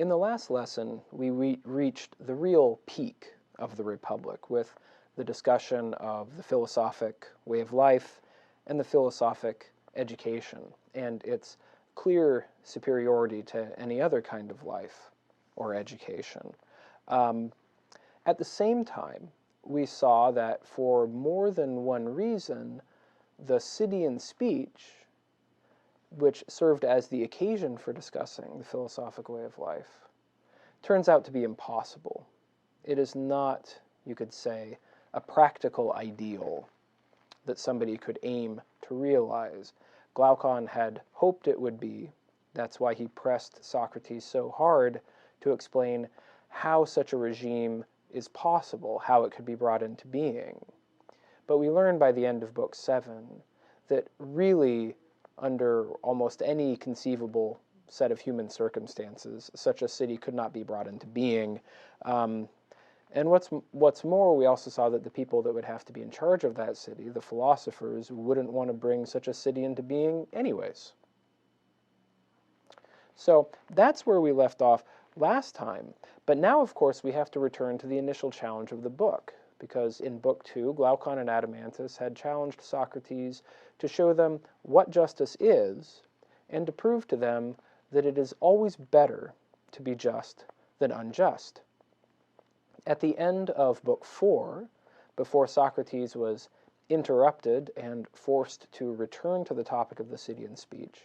In the last lesson, we reached the real peak of the Republic with the discussion of the philosophic way of life and the philosophic education and its clear superiority to any other kind of life or education. At the same time, we saw that for more than one reason, the Cydian speech, which served as the occasion for discussing the philosophic way of life, turns out to be impossible. It is not, you could say, a practical ideal that somebody could aim to realize. Glaucon had hoped it would be. That's why he pressed Socrates so hard to explain how such a regime is possible, how it could be brought into being. But we learn by the end of Book 7 that really, under almost any conceivable set of human circumstances, such a city could not be brought into being. And what's more, we also saw that the people that would have to be in charge of that city, the philosophers, wouldn't want to bring such a city into being anyways. So that's where we left off last time. But now, of course, we have to return to the initial challenge of the book, because in Book 2, Glaucon and Adeimantus had challenged Socrates to show them what justice is and to prove to them that it is always better to be just than unjust. At the end of Book 4, before Socrates was interrupted and forced to return to the topic of the Cydian speech,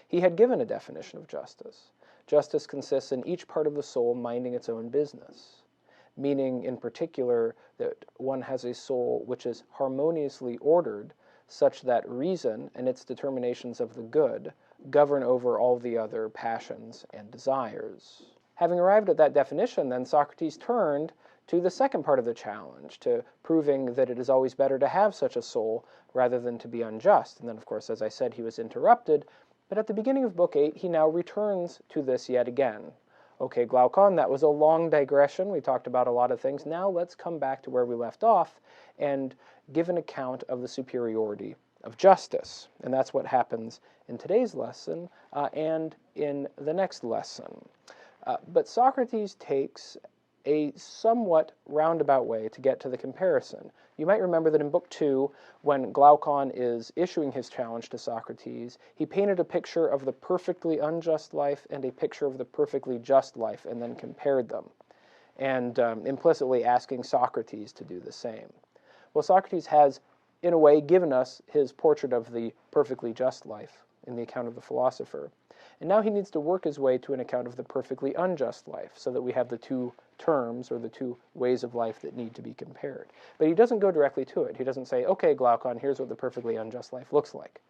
he had given a definition of justice. Justice consists in each part of the soul minding its own business, meaning in particular that one has a soul which is harmoniously ordered such that reason and its determinations of the good govern over all the other passions and desires. Having arrived at that definition, then Socrates turned to the second part of the challenge, to proving that it is always better to have such a soul rather than to be unjust. And then, of course, as I said, he was interrupted. But at the beginning of Book 8, he now returns to this yet again. Okay, Glaucon, that was a long digression. We talked about a lot of things. Now let's come back to where we left off and give an account of the superiority of justice. And that's what happens in today's lesson and in the next lesson. But Socrates takes a somewhat roundabout way to get to the comparison. You might remember that in Book 2, when Glaucon is issuing his challenge to Socrates, he painted a picture of the perfectly unjust life and a picture of the perfectly just life, and then compared them, and implicitly asking Socrates to do the same. Well, Socrates has, in a way, given us his portrait of the perfectly just life in the account of the philosopher. And now he needs to work his way to an account of the perfectly unjust life, so that we have the two terms, or the two ways of life that need to be compared. But he doesn't go directly to it. He doesn't say, okay, Glaucon, here's what the perfectly unjust life looks like.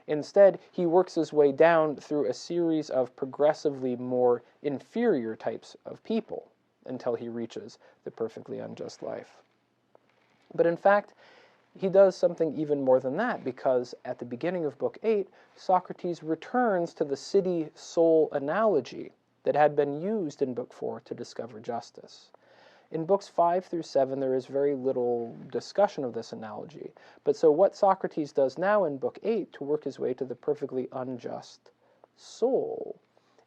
Instead, he works his way down through a series of progressively more inferior types of people until he reaches the perfectly unjust life. But in fact, he does something even more than that, because at the beginning of Book 8, Socrates returns to the city-soul analogy that had been used in Book 4 to discover justice. In Books 5 through 7, there is very little discussion of this analogy. But so what Socrates does now in Book 8 to work his way to the perfectly unjust soul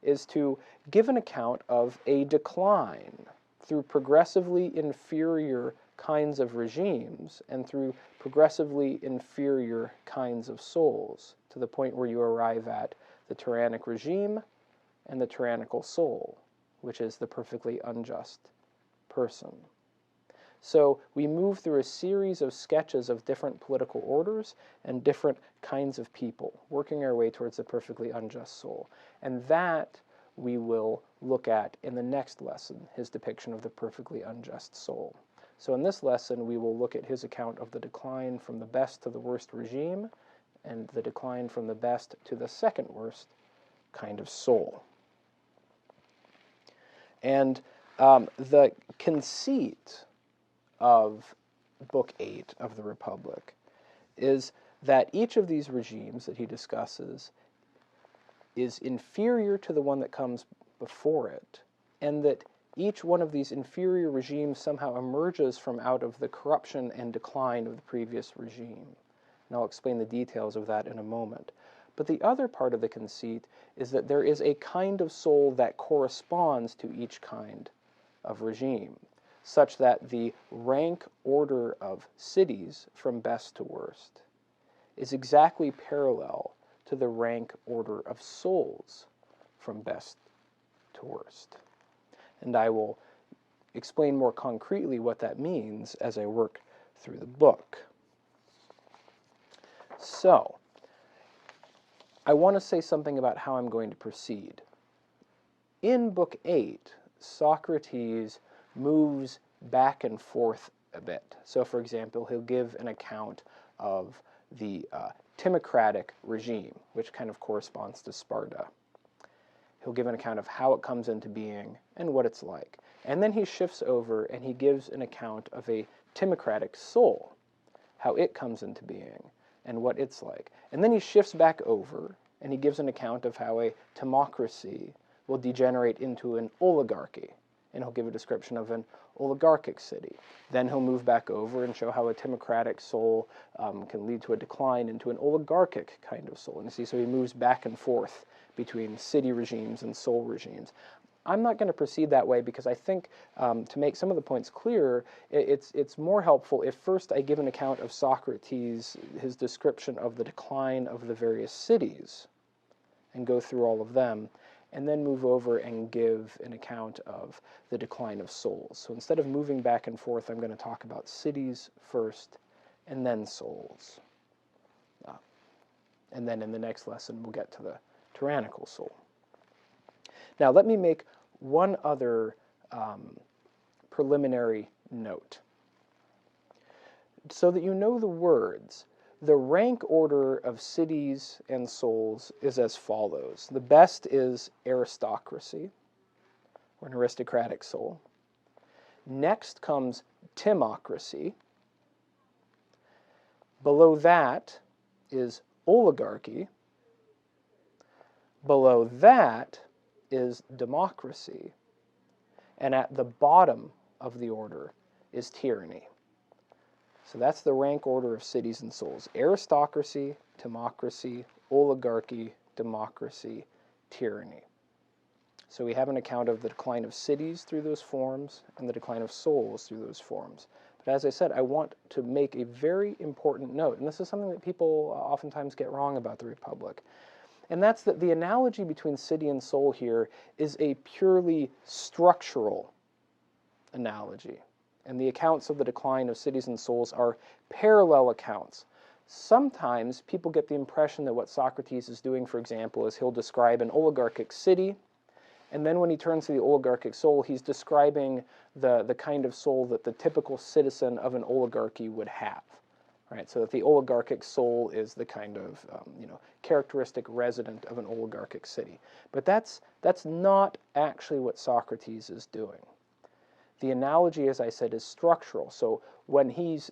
is to give an account of a decline through progressively inferior kinds of regimes and through progressively inferior kinds of souls, to the point where you arrive at the tyrannic regime and the tyrannical soul, which is the perfectly unjust person. So we move through a series of sketches of different political orders and different kinds of people, working our way towards the perfectly unjust soul. And that we will look at in the next lesson, his depiction of the perfectly unjust soul. So in this lesson, we will look at his account of the decline from the best to the worst regime, and the decline from the best to the second worst kind of soul. And the conceit of Book 8 of the Republic is that each of these regimes that he discusses is inferior to the one that comes before it, and that each one of these inferior regimes somehow emerges from out of the corruption and decline of the previous regime. And I'll explain the details of that in a moment. But the other part of the conceit is that there is a kind of soul that corresponds to each kind of regime, such that the rank order of cities from best to worst is exactly parallel to the rank order of souls from best to worst. And I will explain more concretely what that means as I work through the book. So, I want to say something about how I'm going to proceed. In Book 8, Socrates moves back and forth a bit. So, for example, he'll give an account of the Timocratic regime, which kind of corresponds to Sparta. He'll give an account of how it comes into being and what it's like. And then he shifts over and he gives an account of a Timocratic soul, how it comes into being and what it's like. And then he shifts back over and he gives an account of how a timocracy will degenerate into an oligarchy. And he'll give a description of an oligarchic city. Then he'll move back over and show how a timocratic soul can lead to a decline into an oligarchic kind of soul. And you see, so he moves back and forth between city regimes and soul regimes. I'm not going to proceed that way because I think, to make some of the points clearer, it's more helpful if first I give an account of Socrates, his description of the decline of the various cities, and go through all of them, and then move over and give an account of the decline of souls. So instead of moving back and forth, I'm going to talk about cities first, and then souls. And then in the next lesson, we'll get to the tyrannical soul. Now, let me make one other preliminary note. So that you know the words, the rank order of cities and souls is as follows. The best is aristocracy, or an aristocratic soul. Next comes timocracy. Below that is oligarchy. Below that is democracy. And at the bottom of the order is tyranny. So that's the rank order of cities and souls. Aristocracy, timocracy, oligarchy, democracy, tyranny. So we have an account of the decline of cities through those forms and the decline of souls through those forms. But as I said, I want to make a very important note, and this is something that people oftentimes get wrong about the Republic, and that's that the analogy between city and soul here is a purely structural analogy. And the accounts of the decline of cities and souls are parallel accounts. Sometimes people get the impression that what Socrates is doing, for example, is he'll describe an oligarchic city, and then when he turns to the oligarchic soul, he's describing the kind of soul that the typical citizen of an oligarchy would have. Right? So that the oligarchic soul is the kind of characteristic resident of an oligarchic city. But that's not actually what Socrates is doing. The analogy, as I said, is structural. So when he's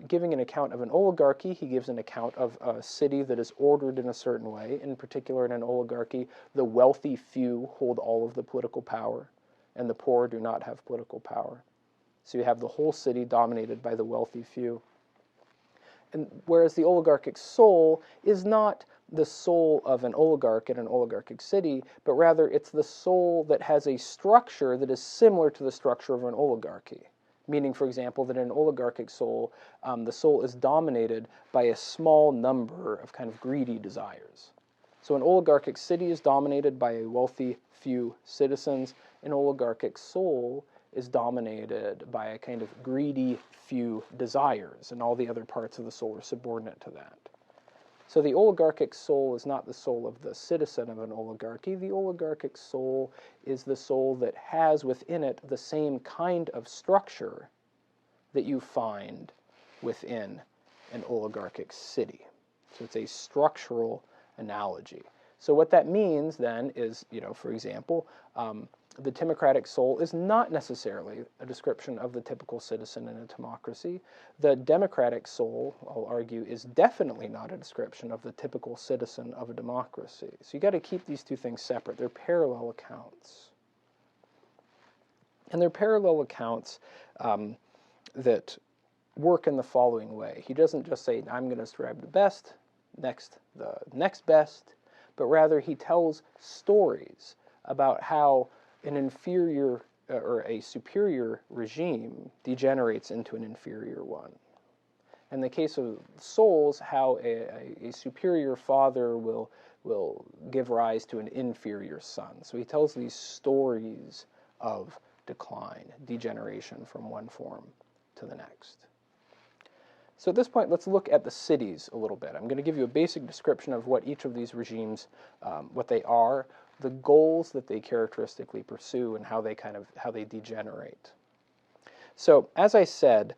giving an account of an oligarchy, he gives an account of a city that is ordered in a certain way. In particular, in an oligarchy, the wealthy few hold all of the political power, and the poor do not have political power. So you have the whole city dominated by the wealthy few. And whereas the oligarchic soul is not the soul of an oligarch in an oligarchic city, but rather it's the soul that has a structure that is similar to the structure of an oligarchy. Meaning, for example, that in an oligarchic soul, the soul is dominated by a small number of kind of greedy desires. So an oligarchic city is dominated by a wealthy few citizens. An oligarchic soul is dominated by a kind of greedy few desires, and all the other parts of the soul are subordinate to that. So the oligarchic soul is not the soul of the citizen of an oligarchy. The oligarchic soul is the soul that has within it the same kind of structure that you find within an oligarchic city. So it's a structural analogy. So what that means then is, for example, the timocratic soul is not necessarily a description of the typical citizen in a timocracy. The democratic soul, I'll argue, is definitely not a description of the typical citizen of a democracy. So you got to keep these two things separate. They're parallel accounts. And they're parallel accounts that work in the following way. He doesn't just say, I'm going to describe the best. the next best, but rather he tells stories about how an inferior or a superior regime degenerates into an inferior one. In the case of souls, how a superior father will give rise to an inferior son. So he tells these stories of decline, degeneration from one form to the next. So at this point, let's look at the cities a little bit. I'm going to give you a basic description of what each of these regimes, what they are, the goals that they characteristically pursue, and how they degenerate. So, as I said,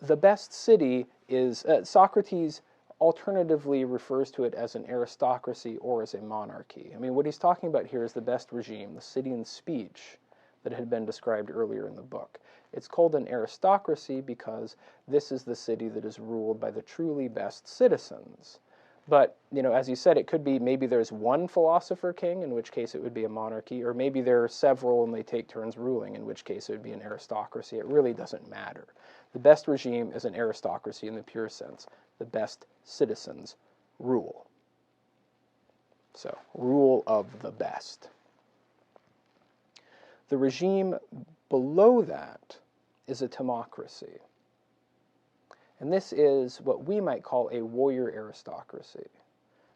the best city is, Socrates alternatively refers to it as an aristocracy or as a monarchy. I mean, what he's talking about here is the best regime, the city and speech that had been described earlier in the book. It's called an aristocracy because this is the city that is ruled by the truly best citizens. But, as you said, it could be maybe there's one philosopher king, in which case it would be a monarchy, or maybe there are several and they take turns ruling, in which case it would be an aristocracy. It really doesn't matter. The best regime is an aristocracy in the pure sense. The best citizens rule. So, rule of the best. The regime below that is a timocracy. And this is what we might call a warrior aristocracy.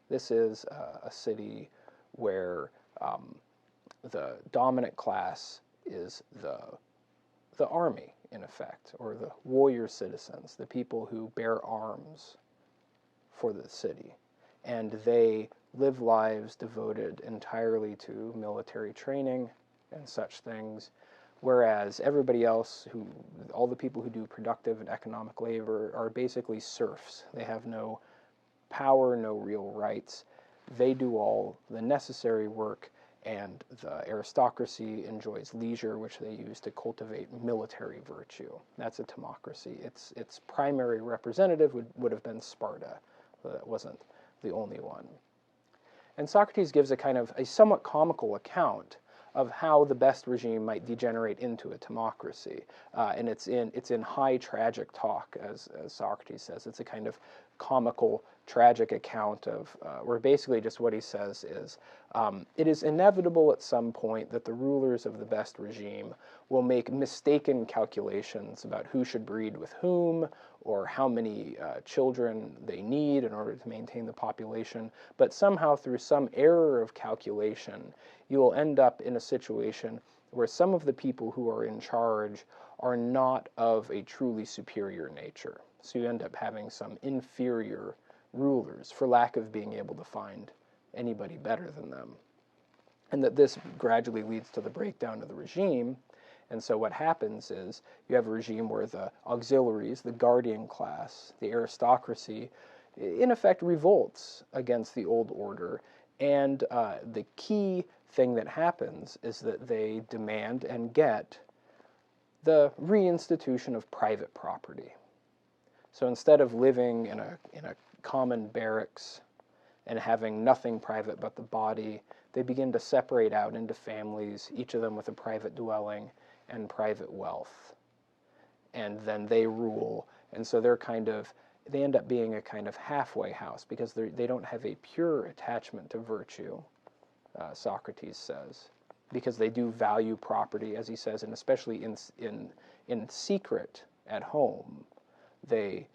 This is a city where the dominant class is the army, in effect, or the warrior citizens, the people who bear arms for the city. And they live lives devoted entirely to military training and such things, whereas everybody else, all the people who do productive and economic labor, are basically serfs. They have no power, no real rights. They do all the necessary work, and the aristocracy enjoys leisure, which they use to cultivate military virtue. That's a timocracy. Its primary representative would have been Sparta, but that wasn't the only one. And Socrates gives a somewhat comical account of how the best regime might degenerate into a timocracy. And it's in high tragic talk, as Socrates says. It's a kind of comical, tragic account of, where basically just what he says is, it is inevitable at some point that the rulers of the best regime will make mistaken calculations about who should breed with whom, or how many children they need in order to maintain the population, but somehow through some error of calculation, you will end up in a situation where some of the people who are in charge are not of a truly superior nature. So you end up having some inferior rulers for lack of being able to find anybody better than them. And that this gradually leads to the breakdown of the regime. And so what happens is you have a regime where the auxiliaries, the guardian class, the aristocracy, in effect revolts against the old order. And the key thing that happens is that they demand and get the reinstitution of private property. So instead of living in a common barracks and having nothing private but the body, they begin to separate out into families, each of them with a private dwelling and private wealth. And then they rule, and so they end up being a kind of halfway house because they don't have a pure attachment to virtue, Socrates says, because they do value property, as he says, and especially in secret at home, they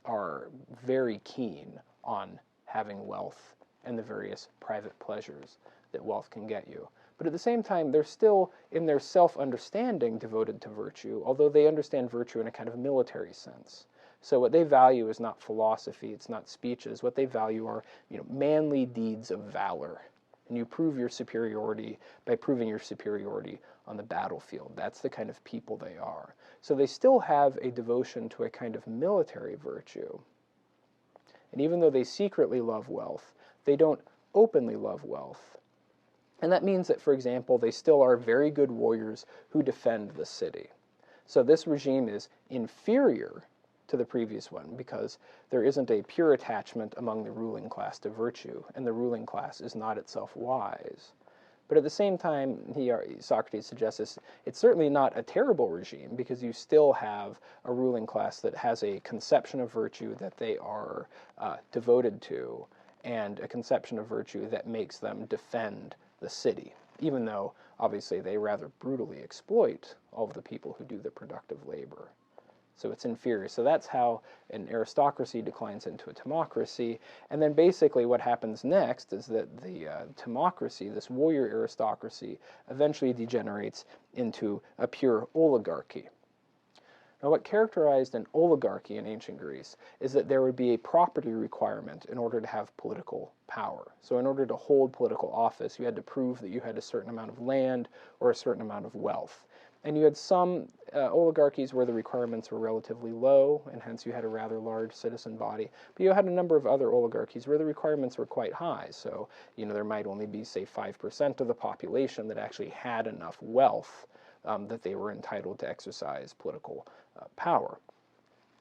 are very keen on having wealth and the various private pleasures that wealth can get you. But at the same time, they're still, in their self-understanding, devoted to virtue, although they understand virtue in a kind of military sense. So what they value is not philosophy, it's not speeches. What they value are, manly deeds of valor. And you prove your superiority by proving your superiority on the battlefield. That's the kind of people they are. So they still have a devotion to a kind of military virtue. And even though they secretly love wealth, they don't openly love wealth. And that means that, for example, they still are very good warriors who defend the city. So this regime is inferior to the previous one because there isn't a pure attachment among the ruling class to virtue, and the ruling class is not itself wise. But at the same time, Socrates suggests this, it's certainly not a terrible regime, because you still have a ruling class that has a conception of virtue that they are devoted to, and a conception of virtue that makes them defend the city, even though, obviously, they rather brutally exploit all of the people who do the productive labor. So it's inferior. So that's how an aristocracy declines into a timocracy. And then basically what happens next is that the timocracy, this warrior aristocracy, eventually degenerates into a pure oligarchy. Now, what characterized an oligarchy in ancient Greece is that there would be a property requirement in order to have political power. So in order to hold political office, you had to prove that you had a certain amount of land or a certain amount of wealth. And you had some oligarchies where the requirements were relatively low, and hence you had a rather large citizen body. But you had a number of other oligarchies where the requirements were quite high. So, there might only be, say, 5% of the population that actually had enough wealth that they were entitled to exercise political power.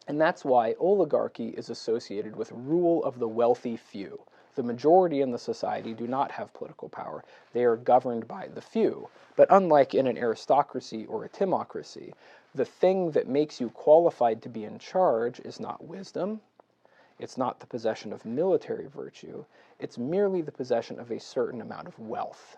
And that's why oligarchy is associated with rule of the wealthy few. The majority in the society do not have political power. They are governed by the few. But unlike in an aristocracy or a timocracy, the thing that makes you qualified to be in charge is not wisdom, it's not the possession of military virtue, it's merely the possession of a certain amount of wealth.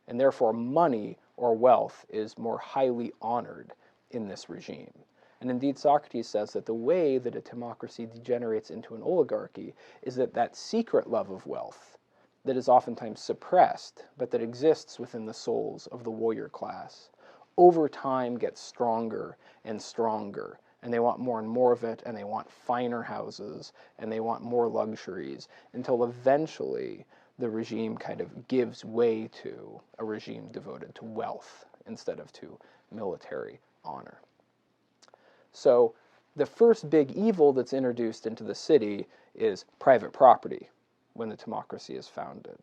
And therefore money or wealth is more highly honored in this regime. And indeed, Socrates says that the way that a timocracy degenerates into an oligarchy is that that secret love of wealth that is oftentimes suppressed, but that exists within the souls of the warrior class, over time gets stronger and stronger. And they want more and more of it, and they want finer houses, and they want more luxuries, until eventually the regime kind of gives way to a regime devoted to wealth instead of to military honor. So the first big evil that's introduced into the city is private property when the timocracy is founded.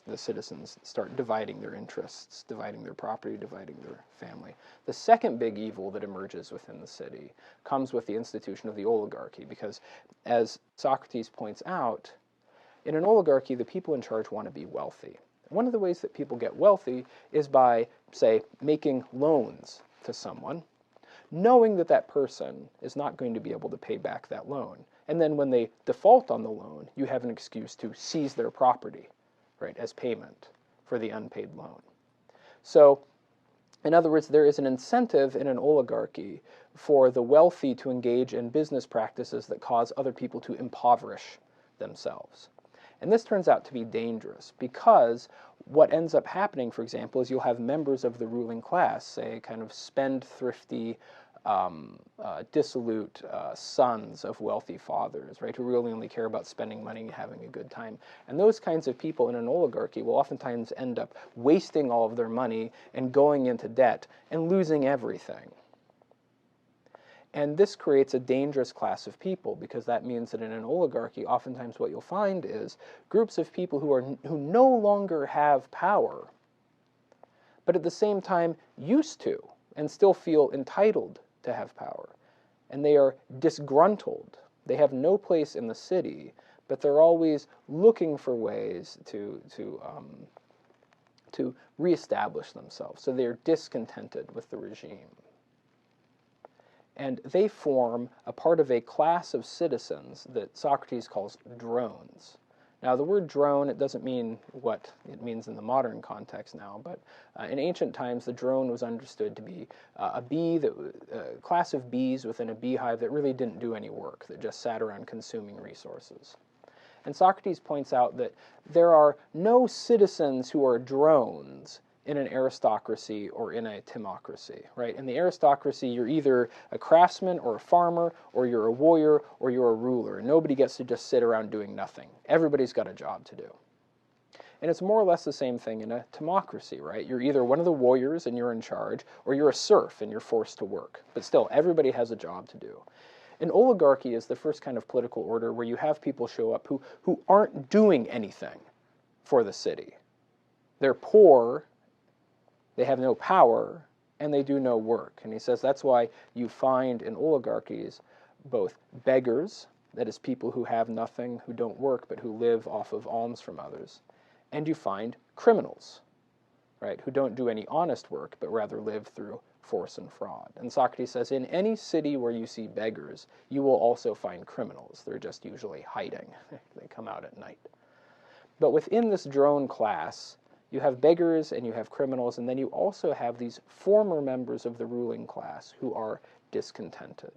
The citizens start dividing their interests, dividing their property, dividing their family. The second big evil that emerges within the city comes with the institution of the oligarchy, because as Socrates points out, in an oligarchy, the people in charge want to be wealthy. One of the ways that people get wealthy is by, say, making loans to someone, knowing that that person is not going to be able to pay back that loan. And then when they default on the loan, you have an excuse to seize their property, right, as payment for the unpaid loan. So, in other words, there is an incentive in an oligarchy for the wealthy to engage in business practices that cause other people to impoverish themselves. And this turns out to be dangerous, because what ends up happening, for example, is you'll have members of the ruling class, say kind of spendthrifty, dissolute sons of wealthy fathers, right, who really only care about spending money and having a good time. And those kinds of people in an oligarchy will oftentimes end up wasting all of their money and going into debt and losing everything. And this creates a dangerous class of people, because that means that in an oligarchy, oftentimes what you'll find is groups of people who no longer have power, but at the same time used to and still feel entitled to have power. And they are disgruntled. They have no place in the city, but they're always looking for ways to reestablish themselves. So they're discontented with the regime. And they form a part of a class of citizens that Socrates calls drones. Now, the word drone, it doesn't mean what it means in the modern context now, but in ancient times, the drone was understood to be a class of bees within a beehive that really didn't do any work, that just sat around consuming resources. And Socrates points out that there are no citizens who are drones in an aristocracy or in a timocracy, right? In the aristocracy, you're either a craftsman or a farmer, or you're a warrior, or you're a ruler. Nobody gets to just sit around doing nothing. Everybody's got a job to do. And it's more or less the same thing in a timocracy, right? You're either one of the warriors and you're in charge, or you're a serf and you're forced to work. But still, everybody has a job to do. An oligarchy is the first kind of political order where you have people show up who aren't doing anything for the city. They're poor, they have no power, and they do no work. And he says that's why you find in oligarchies both beggars, that is people who have nothing, who don't work, but who live off of alms from others, and you find criminals, right, who don't do any honest work, but rather live through force and fraud. And Socrates says, in any city where you see beggars, you will also find criminals. They're just usually hiding. They come out at night. But within this drone class, you have beggars and you have criminals, and then you also have these former members of the ruling class who are discontented.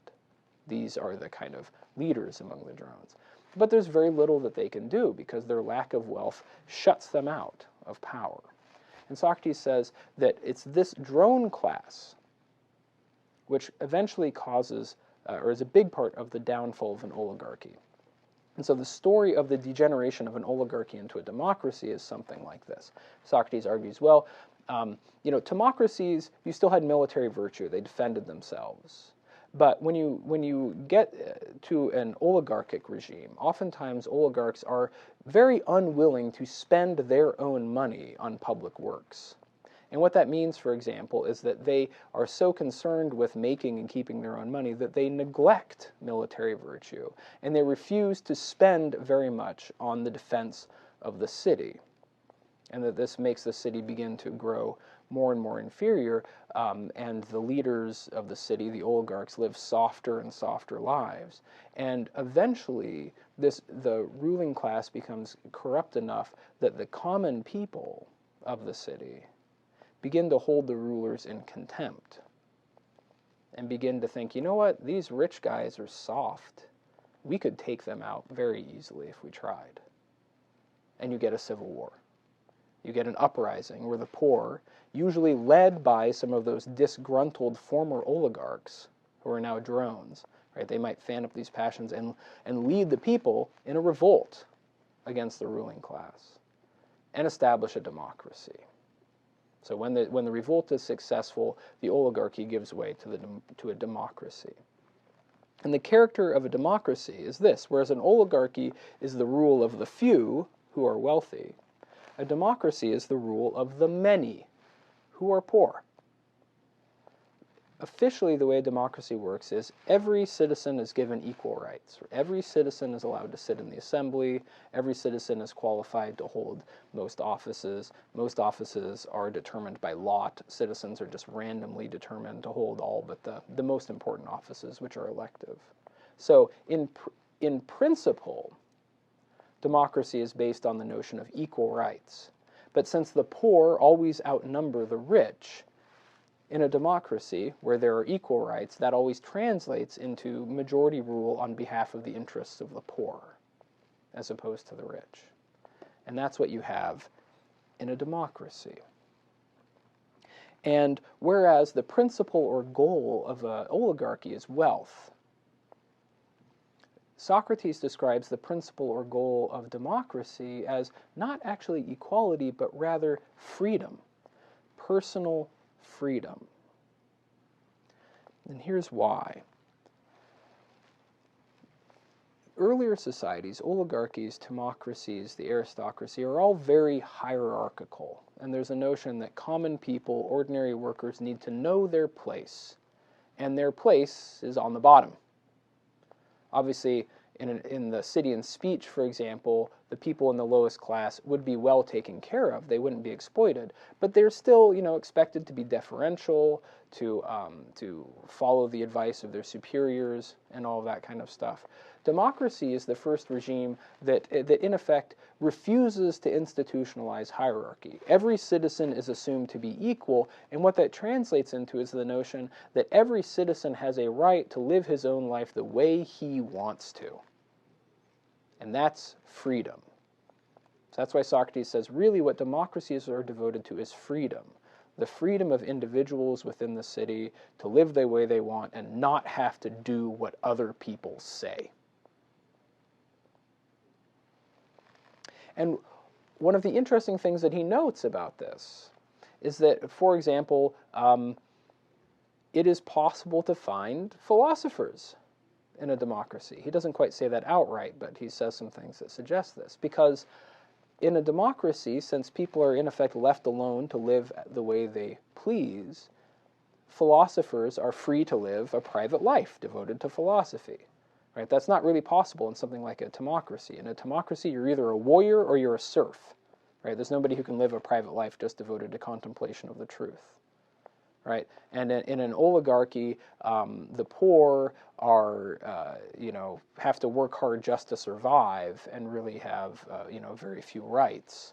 These are the kind of leaders among the drones. But there's very little that they can do because their lack of wealth shuts them out of power. And Socrates says that it's this drone class which eventually causes, or is a big part of the downfall of an oligarchy. And so the story of the degeneration of an oligarchy into a democracy is something like this. Socrates argues, well, democracies, you still had military virtue. They defended themselves. But when you get to an oligarchic regime, oftentimes oligarchs are very unwilling to spend their own money on public works. And what that means, for example, is that they are so concerned with making and keeping their own money that they neglect military virtue, and they refuse to spend very much on the defense of the city. And that this makes the city begin to grow more and more inferior, and the leaders of the city, the oligarchs, live softer and softer lives. And eventually, the ruling class becomes corrupt enough that the common people of the city begin to hold the rulers in contempt and begin to think, you know what, these rich guys are soft. We could take them out very easily if we tried. And you get a civil war. You get an uprising where the poor, usually led by some of those disgruntled former oligarchs who are now drones, right? They might fan up these passions and lead the people in a revolt against the ruling class and establish a democracy. So when the revolt is successful, the oligarchy gives way to a democracy. And the character of a democracy is this: whereas an oligarchy is the rule of the few who are wealthy, a democracy is the rule of the many who are poor. Officially, the way a democracy works is every citizen is given equal rights. Every citizen is allowed to sit in the assembly. Every citizen is qualified to hold most offices. Most offices are determined by lot. Citizens are just randomly determined to hold all but the most important offices, which are elective. So in principle, democracy is based on the notion of equal rights. But since the poor always outnumber the rich, in a democracy where there are equal rights, that always translates into majority rule on behalf of the interests of the poor, as opposed to the rich. And that's what you have in a democracy. And whereas the principle or goal of an oligarchy is wealth, Socrates describes the principle or goal of democracy as not actually equality, but rather freedom, personal freedom. And here's why. Earlier societies, oligarchies, democracies, the aristocracy, are all very hierarchical. And there's a notion that common people, ordinary workers, need to know their place. And their place is on the bottom. Obviously, in the city and speech, for example, the people in the lowest class would be well taken care of. They wouldn't be exploited. But they're still, expected to be deferential, to follow the advice of their superiors, and all that kind of stuff. Democracy is the first regime that in effect, refuses to institutionalize hierarchy. Every citizen is assumed to be equal, and what that translates into is the notion that every citizen has a right to live his own life the way he wants to. And that's freedom. So that's why Socrates says, really what democracies are devoted to is freedom. The freedom of individuals within the city to live the way they want and not have to do what other people say. And one of the interesting things that he notes about this is that, for example, it is possible to find philosophers in a democracy. He doesn't quite say that outright, but he says some things that suggest this. Because in a democracy, since people are in effect left alone to live the way they please, philosophers are free to live a private life devoted to philosophy. Right? That's not really possible in something like a democracy. In a democracy, you're either a warrior or you're a serf. right? There's nobody who can live a private life just devoted to contemplation of the truth, right? And in an oligarchy, the poor are, have to work hard just to survive and really have, very few rights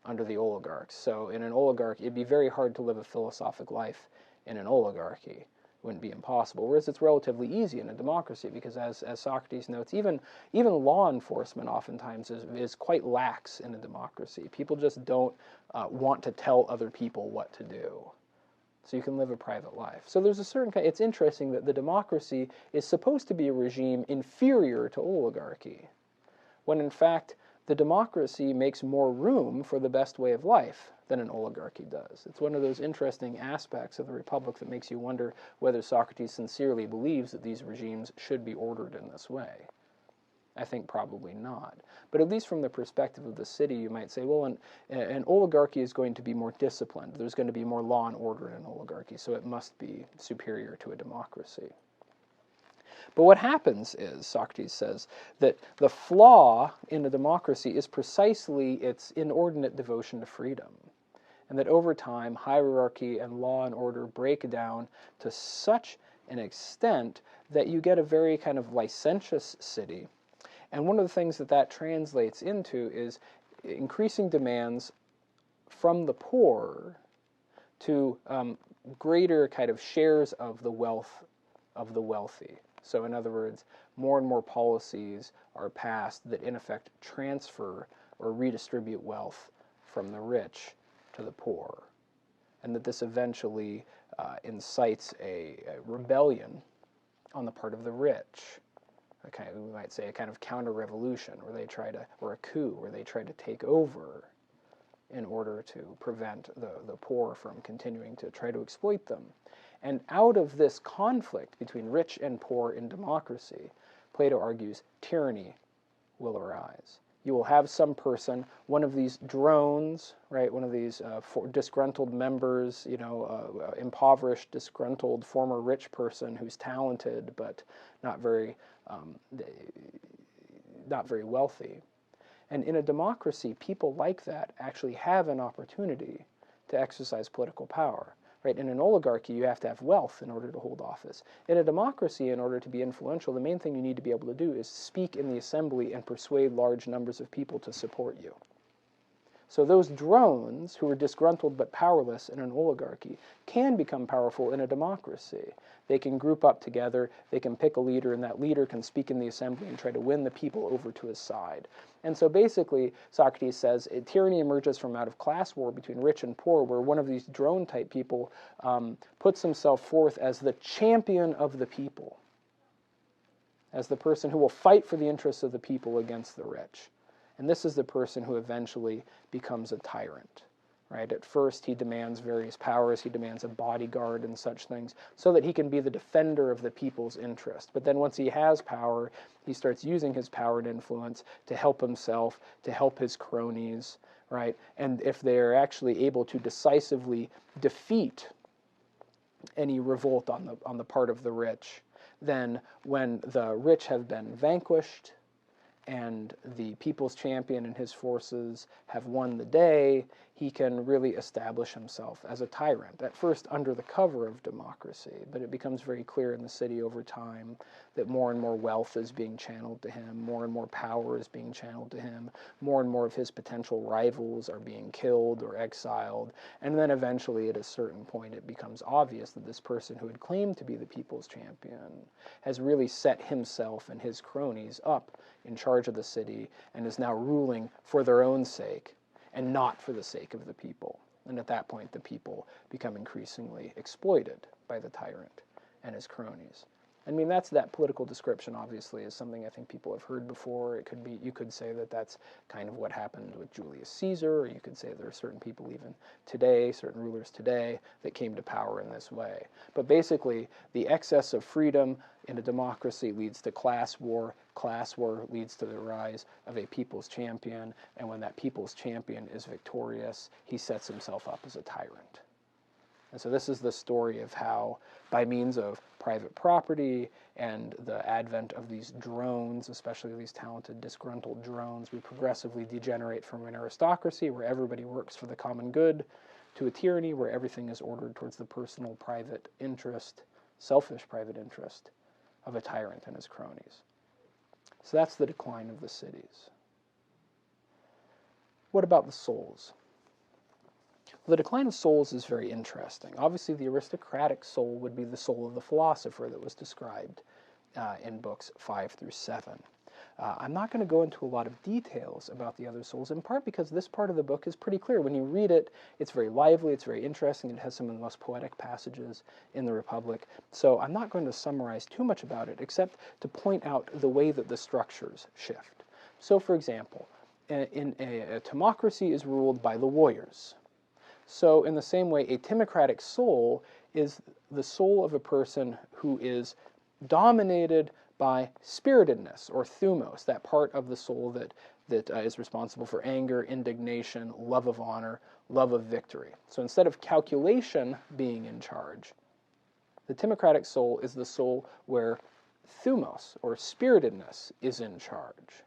under the oligarchs. So in an oligarchy, it'd be very hard to live a philosophic life in an oligarchy. It wouldn't be impossible. Whereas it's relatively easy in a democracy, because as Socrates notes, even law enforcement oftentimes is quite lax in a democracy. People just don't want to tell other people what to do. So you can live a private life. So there's a certain kind, it's interesting that the democracy is supposed to be a regime inferior to oligarchy, when in fact the democracy makes more room for the best way of life than an oligarchy does. It's one of those interesting aspects of the Republic that makes you wonder whether Socrates sincerely believes that these regimes should be ordered in this way. I think probably not. But at least from the perspective of the city, you might say, well, an oligarchy is going to be more disciplined. There's going to be more law and order in an oligarchy, so it must be superior to a democracy. But what happens is, Socrates says, that the flaw in a democracy is precisely its inordinate devotion to freedom, and that over time, hierarchy and law and order break down to such an extent that you get a very kind of licentious city. And one of the things that translates into is increasing demands from the poor to greater kind of shares of the wealth of the wealthy. So in other words, more and more policies are passed that in effect transfer or redistribute wealth from the rich to the poor. And that this eventually incites a rebellion on the part of the rich. We might say a kind of counter-revolution, or a coup, where they try to take over in order to prevent the poor from continuing to try to exploit them. And out of this conflict between rich and poor in democracy, Plato argues, tyranny will arise. You will have some person, one of these drones, right, one of these disgruntled members, impoverished, disgruntled, former rich person who's talented but not very wealthy. And in a democracy, people like that actually have an opportunity to exercise political power. Right? In an oligarchy, you have to have wealth in order to hold office. In a democracy, in order to be influential, the main thing you need to be able to do is speak in the assembly and persuade large numbers of people to support you. So those drones, who are disgruntled but powerless in an oligarchy, can become powerful in a democracy. They can group up together, they can pick a leader, and that leader can speak in the assembly and try to win the people over to his side. And so basically, Socrates says, tyranny emerges from out of class war between rich and poor, where one of these drone-type people puts himself forth as the champion of the people, as the person who will fight for the interests of the people against the rich. And this is the person who eventually becomes a tyrant, right? At first, he demands various powers. He demands a bodyguard and such things so that he can be the defender of the people's interest. But then once he has power, he starts using his power and influence to help himself, to help his cronies, right? And if they're actually able to decisively defeat any revolt on the part of the rich, then when the rich have been vanquished and the people's champion and his forces have won the day, he can really establish himself as a tyrant, at first under the cover of democracy, but it becomes very clear in the city over time that more and more wealth is being channeled to him, more and more power is being channeled to him, more and more of his potential rivals are being killed or exiled, and then eventually at a certain point it becomes obvious that this person who had claimed to be the people's champion has really set himself and his cronies up in charge of the city and is now ruling for their own sake and not for the sake of the people. And at that point, the people become increasingly exploited by the tyrant and his cronies. I mean, that political description obviously is something I think people have heard before. It could be, you could say that that's kind of what happened with Julius Caesar, or you could say there are certain people even today, certain rulers today, that came to power in this way. But basically, the excess of freedom in a democracy leads to class war leads to the rise of a people's champion, and when that people's champion is victorious, he sets himself up as a tyrant. And so this is the story of how, by means of private property and the advent of these drones, especially these talented, disgruntled drones, we progressively degenerate from an aristocracy where everybody works for the common good to a tyranny where everything is ordered towards the personal private interest, selfish private interest of a tyrant and his cronies. So that's the decline of the cities. What about the souls? Well, the decline of souls is very interesting. Obviously, the aristocratic soul would be the soul of the philosopher that was described in books 5 through 7. I'm not going to go into a lot of details about the other souls, in part because this part of the book is pretty clear. When you read it, it's very lively, it's very interesting, it has some of the most poetic passages in the Republic. So I'm not going to summarize too much about it, except to point out the way that the structures shift. So, for example, a democracy is ruled by the warriors. So in the same way, a timocratic soul is the soul of a person who is dominated by spiritedness, or thumos, that part of the soul that is responsible for anger, indignation, love of honor, love of victory. So instead of calculation being in charge, the timocratic soul is the soul where thumos, or spiritedness, is in charge.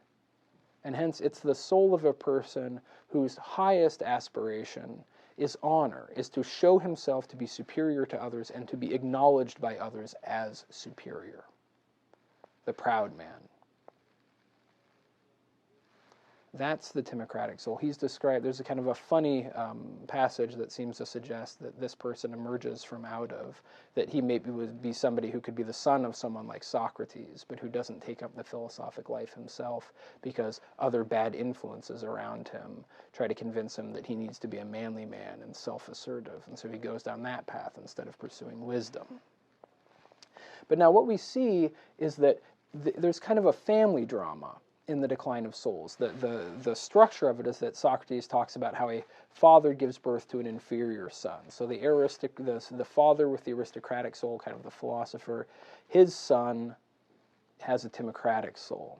And hence it's the soul of a person whose highest aspiration is honor, is to show himself to be superior to others and to be acknowledged by others as superior. The proud man. That's the timocratic soul. He's described, there's a kind of a funny passage that seems to suggest that this person emerges from out of, that he maybe would be somebody who could be the son of someone like Socrates, but who doesn't take up the philosophic life himself because other bad influences around him try to convince him that he needs to be a manly man and self-assertive, and so he goes down that path instead of pursuing wisdom. But now what we see is that there's kind of a family drama in the decline of souls. The structure of it is that Socrates talks about how a father gives birth to an inferior son. So the father with the aristocratic soul, kind of the philosopher, his son has a timocratic soul.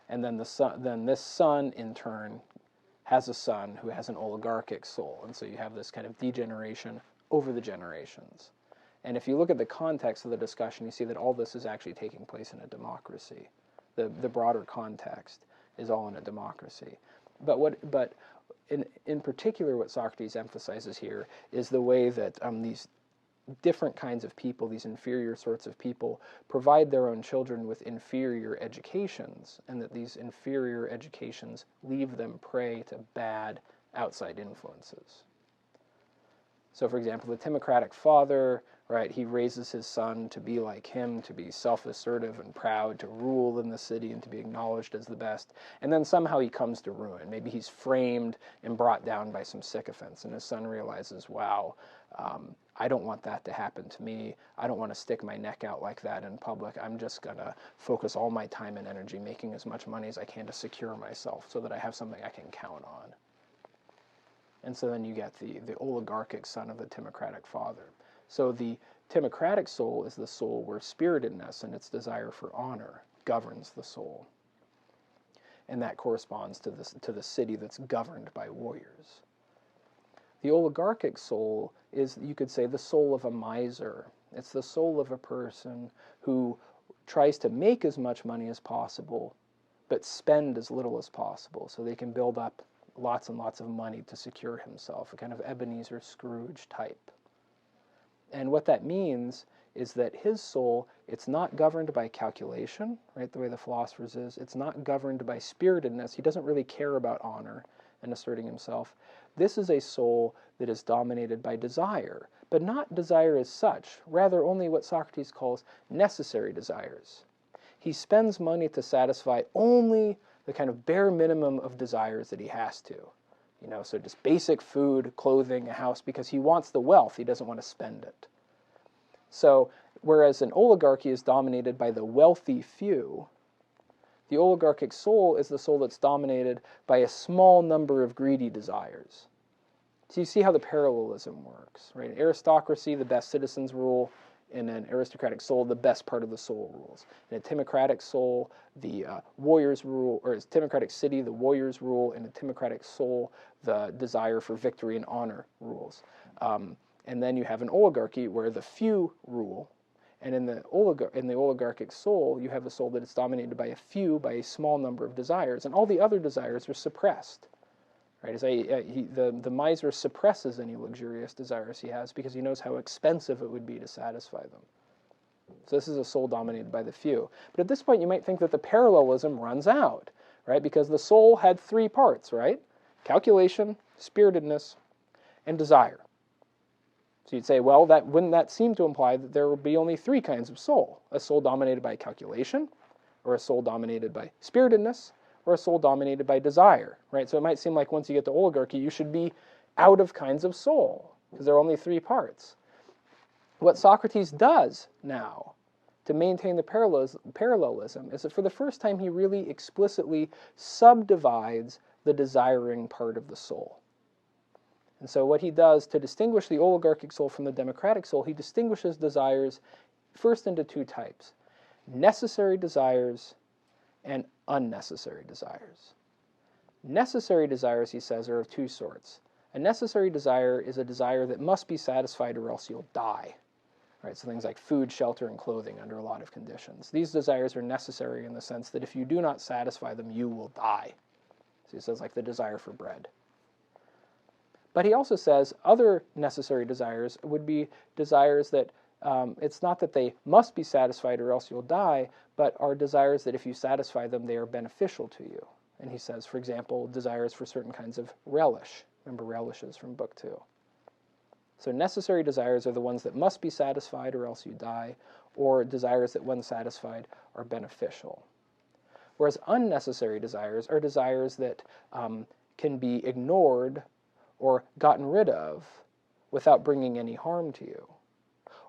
And then this son, in turn, has a son who has an oligarchic soul. And so you have this kind of degeneration over the generations. And if you look at the context of the discussion, you see that all this is actually taking place in a democracy. The broader context is all in a democracy. But in particular, what Socrates emphasizes here is the way that these different kinds of people, these inferior sorts of people, provide their own children with inferior educations, and that these inferior educations leave them prey to bad outside influences. So, for example, the timocratic father, right, he raises his son to be like him, to be self-assertive and proud, to rule in the city and to be acknowledged as the best. And then somehow he comes to ruin. Maybe he's framed and brought down by some sycophants, and his son realizes, wow, I don't want that to happen to me. I don't want to stick my neck out like that in public. I'm just going to focus all my time and energy making as much money as I can to secure myself so that I have something I can count on. And so then you get the oligarchic son of the timocratic father. So the timocratic soul is the soul where spiritedness and its desire for honor governs the soul. And that corresponds to the city that's governed by warriors. The oligarchic soul is, you could say, the soul of a miser. It's the soul of a person who tries to make as much money as possible, but spend as little as possible so they can build up lots and lots of money to secure himself, a kind of Ebenezer Scrooge type. And what that means is that his soul, it's not governed by calculation, right, the way the philosophers is. It's not governed by spiritedness. He doesn't really care about honor and asserting himself. This is a soul that is dominated by desire, but not desire as such, rather only what Socrates calls necessary desires. He spends money to satisfy only the kind of bare minimum of desires that he has to. You know, so just basic food, clothing, a house, because he wants the wealth. He doesn't want to spend it. So, whereas an oligarchy is dominated by the wealthy few, the oligarchic soul is the soul that's dominated by a small number of greedy desires. So you see how the parallelism works, right? In aristocracy, the best citizens rule. In an aristocratic soul, the best part of the soul rules. In a timocratic soul, the warriors rule, or a timocratic city, the warriors rule. In a timocratic soul, the desire for victory and honor rules. And then you have an oligarchy where the few rule. And in the oligarchic soul, you have a soul that is dominated by a few, by a small number of desires, and all the other desires are suppressed. Right? The miser suppresses any luxurious desires he has because he knows how expensive it would be to satisfy them. So this is a soul dominated by the few. But at this point, you might think that the parallelism runs out, right? Because the soul had three parts, right? Calculation, spiritedness, and desire. So you'd say, well, wouldn't that seem to imply that there would be only three kinds of soul? A soul dominated by calculation, or a soul dominated by spiritedness, or a soul dominated by desire, right? So it might seem like once you get to oligarchy, you should be out of kinds of soul, because there are only three parts. What Socrates does now to maintain the parallelism is that for the first time he really explicitly subdivides the desiring part of the soul. And so what he does to distinguish the oligarchic soul from the democratic soul, he distinguishes desires first into two types: necessary desires and unnecessary desires. Necessary desires, he says, are of two sorts. A necessary desire is a desire that must be satisfied or else you'll die. Right, so things like food, shelter, and clothing under a lot of conditions. These desires are necessary in the sense that if you do not satisfy them, you will die. So he says, like the desire for bread. But he also says other necessary desires would be desires that it's not that they must be satisfied or else you'll die, but are desires that if you satisfy them, they are beneficial to you. And he says, for example, desires for certain kinds of relish. Remember relishes from Book 2. So necessary desires are the ones that must be satisfied or else you die, or desires that when satisfied are beneficial. Whereas unnecessary desires are desires that can be ignored or gotten rid of without bringing any harm to you.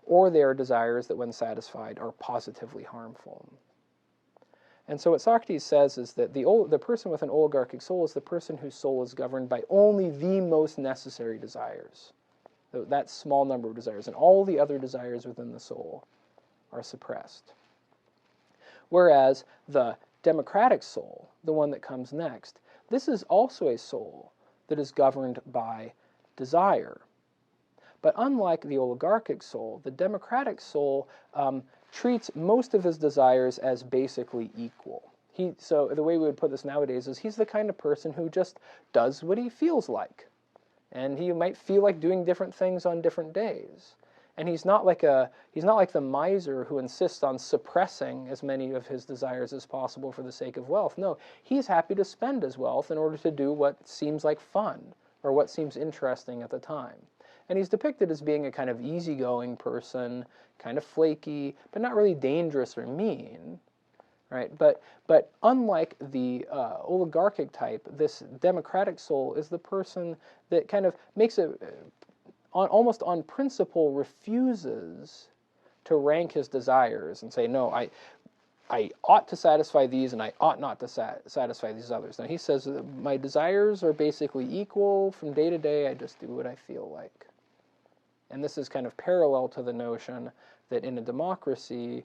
Or they are desires that when satisfied are positively harmful. And so what Socrates says is that the person with an oligarchic soul is the person whose soul is governed by only the most necessary desires. That small number of desires, and all the other desires within the soul are suppressed. Whereas the democratic soul, the one that comes next, this is also a soul that is governed by desire. But unlike the oligarchic soul, the democratic soul treats most of his desires as basically equal. So the way we would put this nowadays is he's the kind of person who just does what he feels like. And he might feel like doing different things on different days. And he's not like the miser who insists on suppressing as many of his desires as possible for the sake of wealth. No, he's happy to spend his wealth in order to do what seems like fun or what seems interesting at the time. And he's depicted as being a kind of easygoing person, kind of flaky, but not really dangerous or mean. Right? But unlike the oligarchic type, this democratic soul is the person that kind of makes almost on principle refuses to rank his desires and say, no, I ought to satisfy these and I ought not to satisfy these others. Now he says, my desires are basically equal from day to day, I just do what I feel like. And this is kind of parallel to the notion that in a democracy,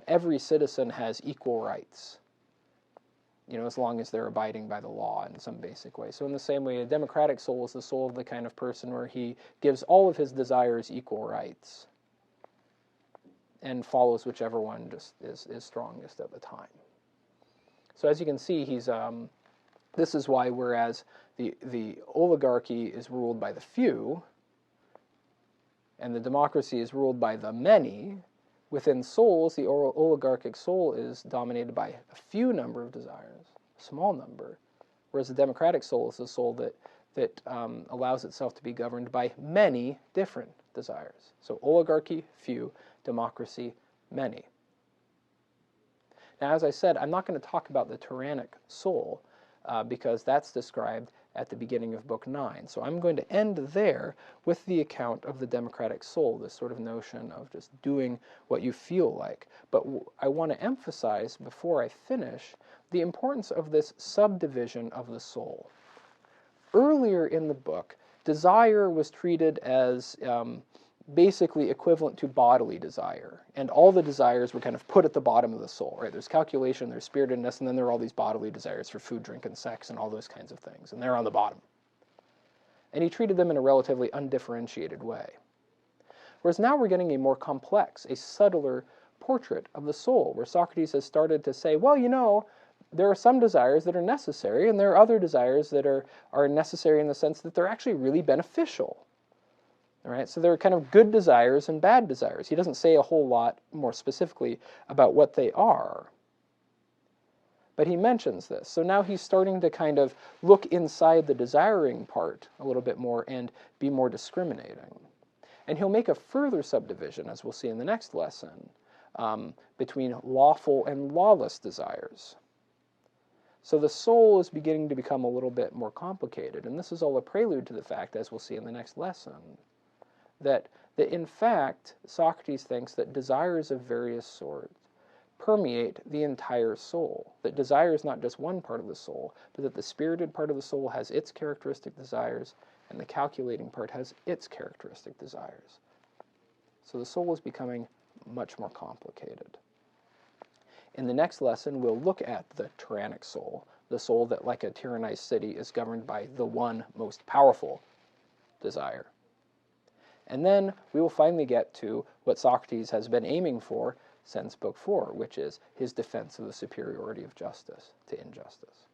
every citizen has equal rights, as long as they're abiding by the law in some basic way. So in the same way, a democratic soul is the soul of the kind of person where he gives all of his desires equal rights and follows whichever one just is strongest at the time. So as you can see, this is why whereas the oligarchy is ruled by the few, and the democracy is ruled by the many, within souls, the oligarchic soul is dominated by a few number of desires, a small number, whereas the democratic soul is the soul that allows itself to be governed by many different desires. So oligarchy, few; democracy, many. Now, as I said, I'm not going to talk about the Tyranic Soul because that's described at the beginning of Book 9. So I'm going to end there with the account of the democratic soul, this sort of notion of just doing what you feel like. But I want to emphasize, before I finish, the importance of this subdivision of the soul. Earlier in the book, desire was treated as basically equivalent to bodily desire, and all the desires were kind of put at the bottom of the soul, right? There's calculation, there's spiritedness, and then there are all these bodily desires for food, drink, and sex, and all those kinds of things, and they're on the bottom. And he treated them in a relatively undifferentiated way. Whereas now we're getting a more complex, a subtler portrait of the soul, where Socrates has started to say, well, you know, there are some desires that are necessary, and there are other desires that are necessary in the sense that they're actually really beneficial. All right, so there are kind of good desires and bad desires. He doesn't say a whole lot more specifically about what they are, but he mentions this. So now he's starting to kind of look inside the desiring part a little bit more and be more discriminating. And he'll make a further subdivision, as we'll see in the next lesson, between lawful and lawless desires. So the soul is beginning to become a little bit more complicated, and this is all a prelude to the fact, as we'll see in the next lesson, that in fact, Socrates thinks that desires of various sorts permeate the entire soul, that desire is not just one part of the soul, but that the spirited part of the soul has its characteristic desires, and the calculating part has its characteristic desires. So the soul is becoming much more complicated. In the next lesson, we'll look at the Tyranic Soul, the soul that, like a tyrannized city, is governed by the one most powerful desire. And then we will finally get to what Socrates has been aiming for since Book 4, which is his defense of the superiority of justice to injustice.